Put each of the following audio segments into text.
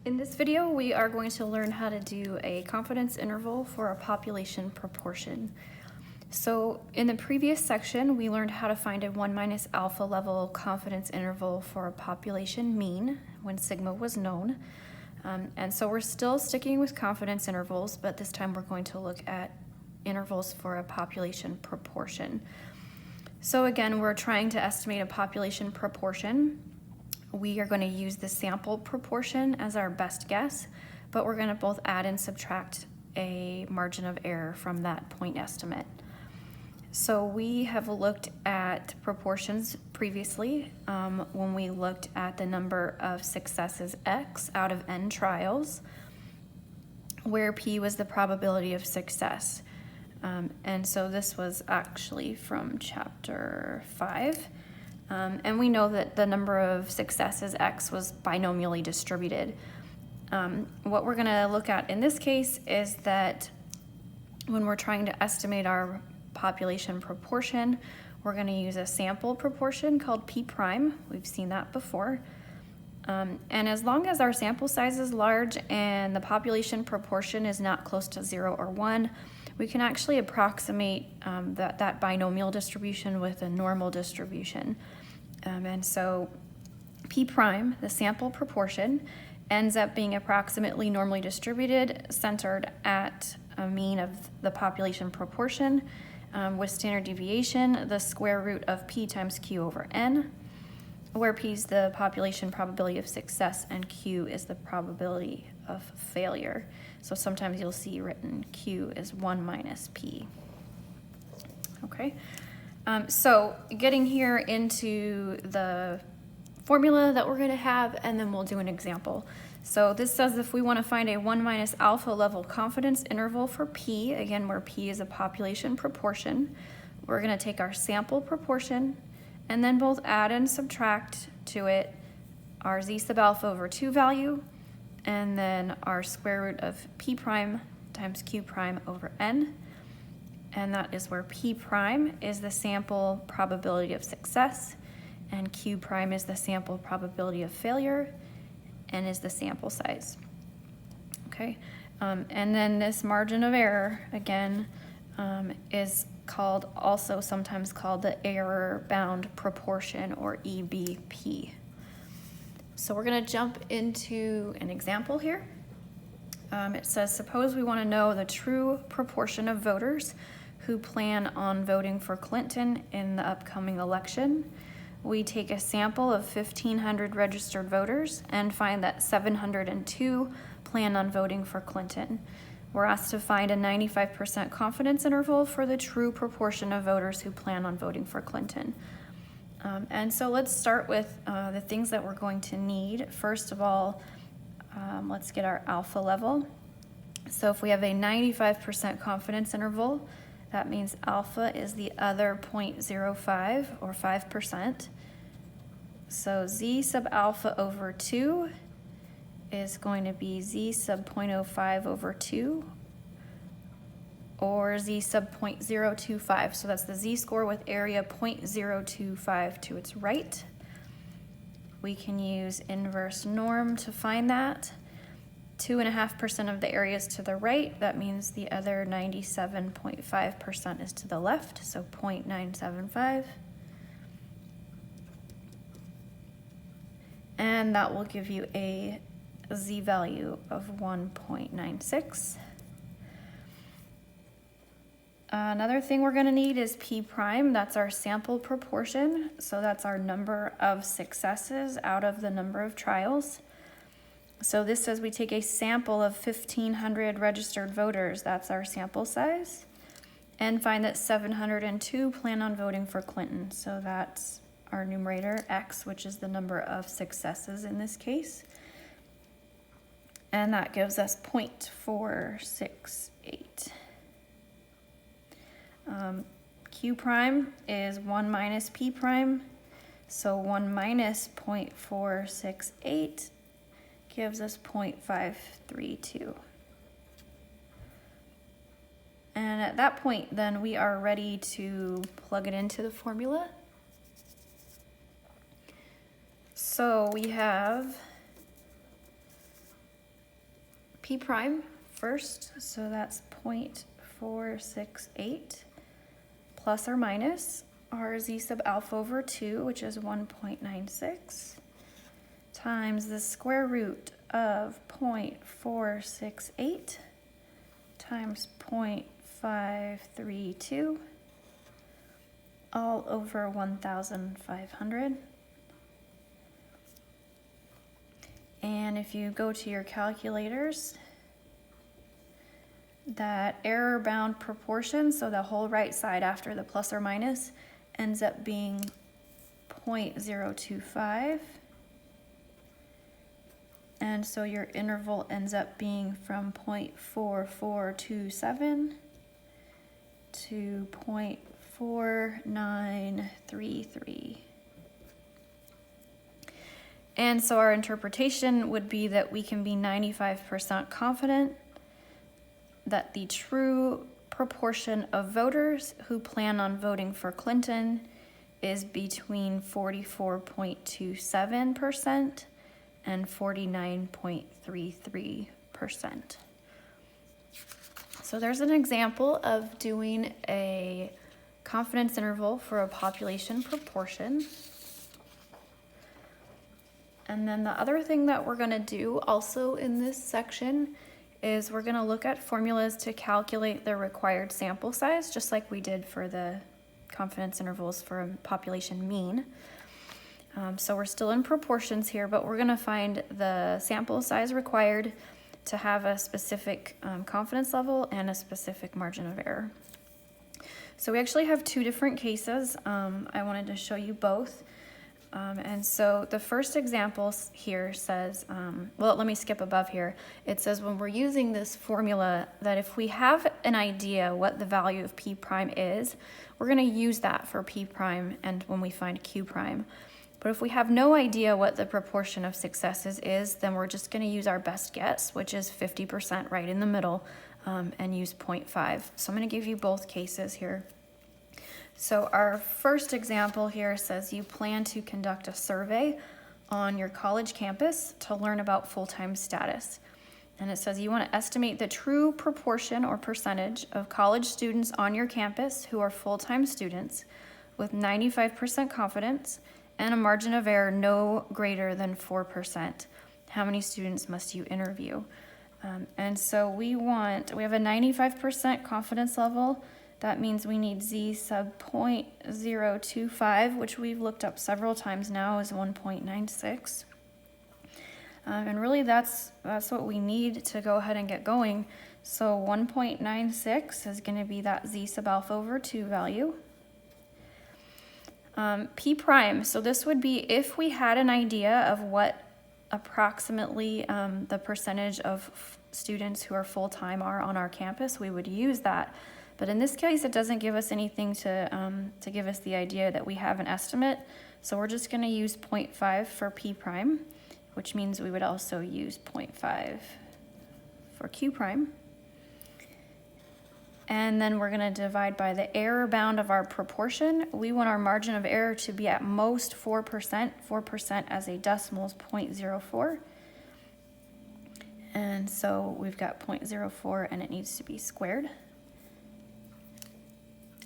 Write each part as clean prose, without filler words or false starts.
In this video, we are going to learn how to do a confidence interval for a population proportion. So in the previous section, we learned how to find a 1 minus alpha level confidence interval for a population mean when sigma was known. And so we're still sticking with confidence intervals, but this time we're going to look at intervals for a population proportion. So again, we're trying to estimate a population proportion. We are going to use the sample proportion as our best guess, but we're going to both add and subtract a margin of error from that point estimate. So we have looked at proportions previously when we looked at the number of successes X out of n trials, where P was the probability of success. And so this was actually from chapter 5. And we know that the number of successes X was binomially distributed. What we're going to look at in this case is that when we're trying to estimate our population proportion, we're going to use a sample proportion called P prime. We've seen that before. And as long as our sample size is large and the population proportion is not close to 0 or 1, we can actually approximate that binomial distribution with a normal distribution. And so P prime, the sample proportion, ends up being approximately normally distributed, centered at a mean of the population proportion, with standard deviation, the square root of P times Q over N, where P is the population probability of success and Q is the probability of failure. So sometimes you'll see written Q is 1 minus P. Okay, so getting here into the formula that we're going to have, and then we'll do an example. So this says if we want to find a 1 minus alpha level confidence interval for P, again where P is a population proportion, we're going to take our sample proportion and then both add and subtract to it our z sub alpha over 2 value, and then our square root of P prime times Q prime over N. And that is where P prime is the sample probability of success, and Q prime is the sample probability of failure, and is the sample size. Okay, and then this margin of error, again, is also sometimes called the error bound proportion, or EBP. So we're going to jump into an example here. It says, suppose we want to know the true proportion of voters who plan on voting for Clinton in the upcoming election. We take a sample of 1,500 registered voters and find that 702 plan on voting for Clinton. We're asked to find a 95% confidence interval for the true proportion of voters who plan on voting for Clinton. And so let's start with the things that we're going to need. First of all, let's get our alpha level. So if we have a 95% confidence interval, that means alpha is the other 0.05 or 5%. So z sub alpha over 2 is going to be z sub 0.05 over 2, or z sub 0.025. So that's the z-score with area 0.025 to its right. We can use inverse norm to find that. 2.5% of the area is to the right. That means the other 97.5% is to the left, so 0.975. And that will give you a z value of 1.96. Another thing we're going to need is P prime. That's our sample proportion. So that's our number of successes out of the number of trials. So this says we take a sample of 1,500 registered voters, that's our sample size, and find that 702 plan on voting for Clinton. So that's our numerator, X, which is the number of successes in this case. And that gives us 0.468. Q prime is 1 minus P prime, so 1 minus 0.468 gives us 0.532. And at that point, then we are ready to plug it into the formula. So we have P prime first, so that's 0.468 plus or minus our z sub alpha over 2, which is 1.96, times the square root of 0.468 times 0.532 all over 1,500. And if you go to your calculators, that error bound proportion, so the whole right side after the plus or minus, ends up being 0.025. And so your interval ends up being from 0.4427 to 0.4933. And so our interpretation would be that we can be 95% confident that the true proportion of voters who plan on voting for Clinton is between 44.27% and 49.33%. So there's an example of doing a confidence interval for a population proportion. And then the other thing that we're going to do also in this section is we're going to look at formulas to calculate the required sample size, just like we did for the confidence intervals for a population mean. So we're still in proportions here, but we're going to find the sample size required to have a specific confidence level and a specific margin of error. So we actually have two different cases. I wanted to show you both. And so the first example here says, well, let me skip above here. It says when we're using this formula that if we have an idea what the value of P prime is, we're going to use that for P prime and when we find Q prime. But if we have no idea what the proportion of successes is, then we're just going to use our best guess, which is 50% right in the middle, and use 0.5. So I'm going to give you both cases here. So our first example here says you plan to conduct a survey on your college campus to learn about full-time status. And it says you want to estimate the true proportion or percentage of college students on your campus who are full-time students with 95% confidence and a margin of error no greater than 4%. How many students must you interview? And so we have a 95% confidence level. That means we need z sub 0.025, which we've looked up several times now, is 1.96. And really that's what we need to go ahead and get going. So 1.96 is going to be that z sub alpha over 2 value. P prime, so this would be if we had an idea of what approximately the percentage of students who are full-time are on our campus, we would use that. But in this case, it doesn't give us anything to give us the idea that we have an estimate. So we're just going to use 0.5 for P prime, which means we would also use 0.5 for Q prime. And then we're going to divide by the error bound of our proportion. We want our margin of error to be at most 4%. 4% as a decimal is 0.04. And so we've got 0.04 and it needs to be squared.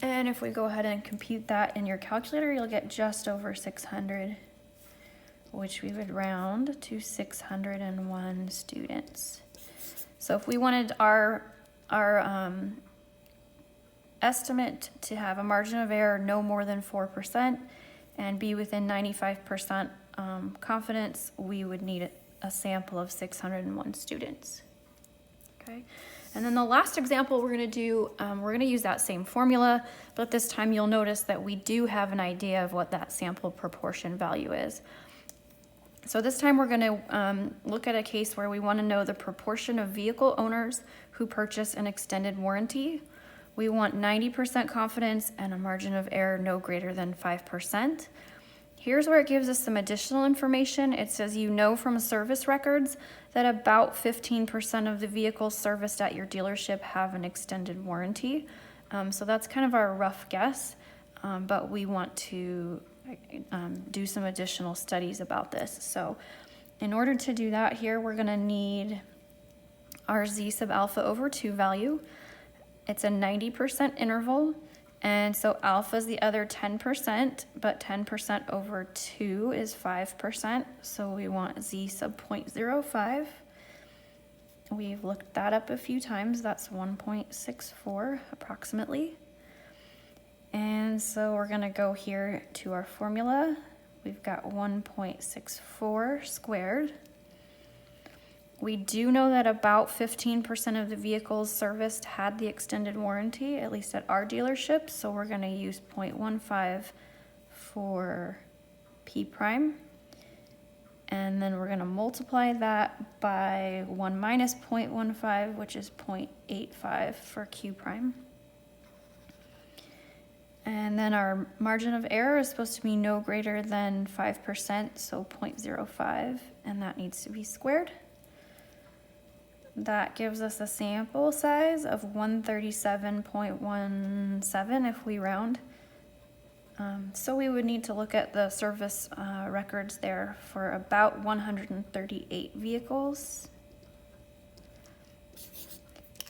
And if we go ahead and compute that in your calculator, you'll get just over 600, which we would round to 601 students. So if we wanted our estimate to have a margin of error no more than 4% and be within 95% confidence, we would need a sample of 601 students. Okay. And then the last example we're going to do, we're going to use that same formula, but this time you'll notice that we do have an idea of what that sample proportion value is. So this time we're going to look at a case where we want to know the proportion of vehicle owners who purchase an extended warranty. We want 90% confidence and a margin of error no greater than 5%. Here's where it gives us some additional information. It says you know from service records that about 15% of the vehicles serviced at your dealership have an extended warranty. So that's kind of our rough guess, but we want to do some additional studies about this. So in order to do that here, we're going to need our z sub alpha over 2 value. It's a 90% interval, and so alpha is the other 10%, but 10% over 2 is 5%, so we want z sub 0.05. We've looked that up a few times. That's 1.64 approximately. And so we're going to go here to our formula. We've got 1.64 squared. We do know that about 15% of the vehicles serviced had the extended warranty, at least at our dealership, so we're going to use 0.15 for P prime. And then we're going to multiply that by 1 minus 0.15, which is 0.85 for Q prime. And then our margin of error is supposed to be no greater than 5%, so 0.05, and that needs to be squared. That gives us a sample size of 137.17 if we round. So we would need to look at the service records there for about 138 vehicles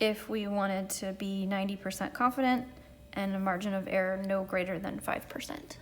if we wanted to be 90% confident and a margin of error no greater than 5%.